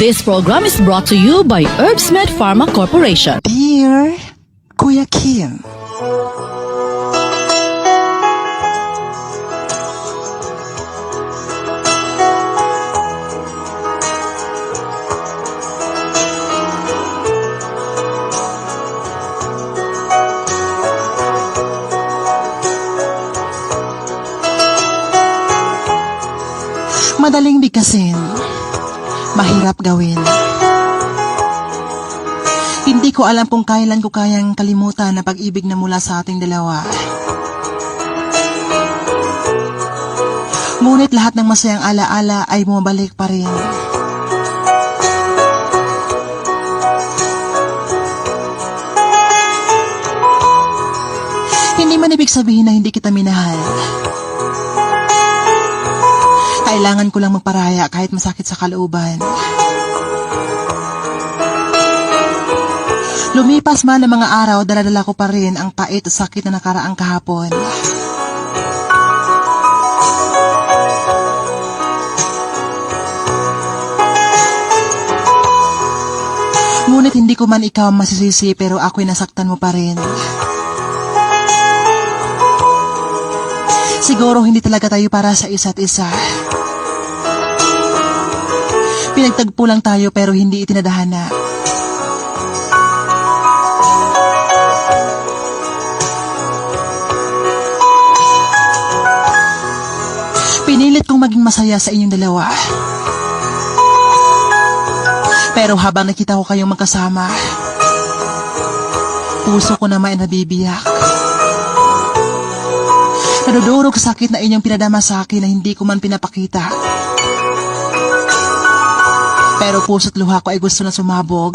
This program is brought to you by Herbsmed Pharma Corporation. Dear Kuya Kim, madaling bigkasin, mahirap gawin. Hindi ko alam kung kailan ko kayang kalimutan na pag-ibig na mula sa ating dalawa. Ngunit lahat ng masayang alaala ay bumabalik pa rin. Hindi man ibig sabihin na hindi kita minahal. Kailangan ko lang magparaya kahit masakit sa kalooban. Lumipas man ang mga araw, daladala ko pa rin ang pait at sakit na nakaraang kahapon. Ngunit hindi ko man ikaw masisisi, pero ako'y nasaktan mo pa rin. Siguro hindi talaga tayo para sa isa't isa. Pinagtagpo lang tayo pero hindi itinadhana. Pinilit kong maging masaya sa inyong dalawa. Pero habang nakita ko kayong magkasama, puso ko naman ay nabibiyak. Nadudurog sa sakit na inyong pinadama sa akin na hindi ko man pinapakita. Pero puso't luha ko ay gusto na sumabog.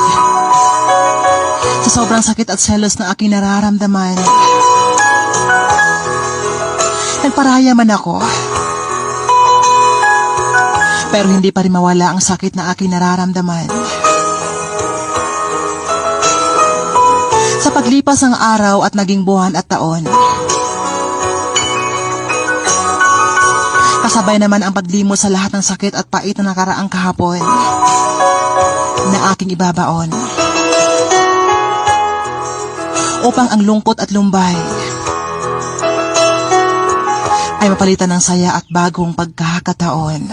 Sa sobrang sakit at selos na aking nararamdaman, nagparaya man ako. Pero hindi pa rin mawala ang sakit na aking nararamdaman. Sa paglipas ng araw at naging buwan at taon, kasabay naman ang paglimot sa lahat ng sakit at pait na nakaraang kahapon na aking ibabaon. Upang ang lungkot at lumbay ay mapalitan ng saya at bagong pagkakataon.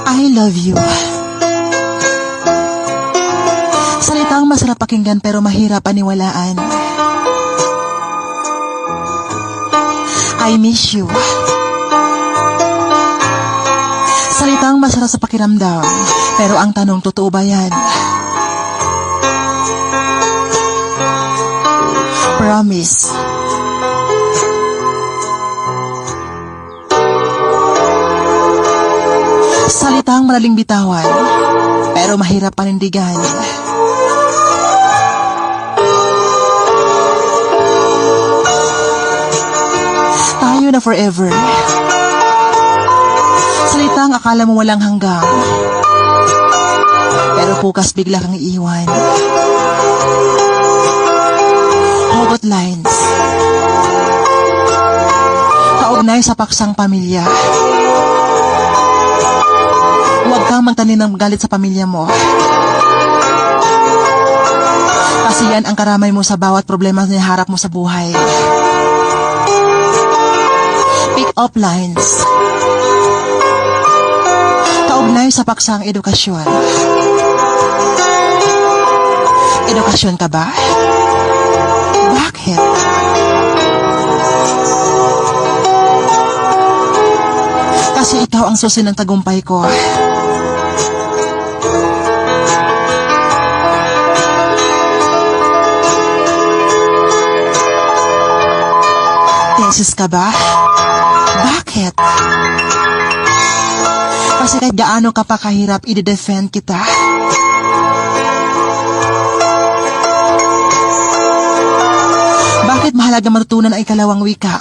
I love you. Salitang masarap pakinggan pero mahirap paniwalaan. I miss you. Salitang masarap sa pakiramdam, pero ang tanong, totoo ba yan? Promise. Salitang madaling bitawan, pero mahirap panindigan. Tayo na forever. Salitang akala mo walang hanggang, pero bukas bigla kang iiwan. Hugot lines, kaugnay sa paksang pamilya. Huwag kang magtanim ng galit sa pamilya mo. Kasi yan ang karamay mo sa bawat problema na harap mo sa buhay. Pick up lines, kaugnay sa paksang edukasyon. Edukasyon ka ba? Bakit? Kasi ikaw ang susi ng tagumpay ko. boses ka ba? Bakit? Kasi kahit gaano ka pa kahirap, i-defend kita. Bakit mahalaga matutunan ang ikalawang wika?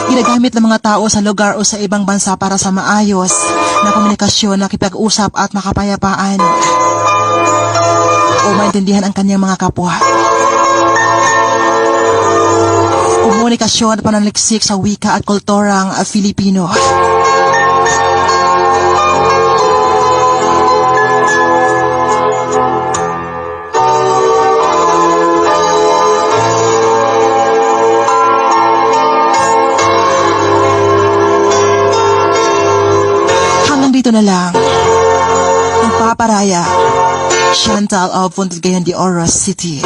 Ginagamit ng mga tao sa lugar o sa ibang bansa para sa maayos na komunikasyon, nakipag-usap at makapayapaan o maintindihan ang kanyang mga kapwa. Komunikasyon at pananaliksik sa wika at kulturang Filipino. Dito na lang. Nagpaparaya. Chantal of Fontaine de Oro City.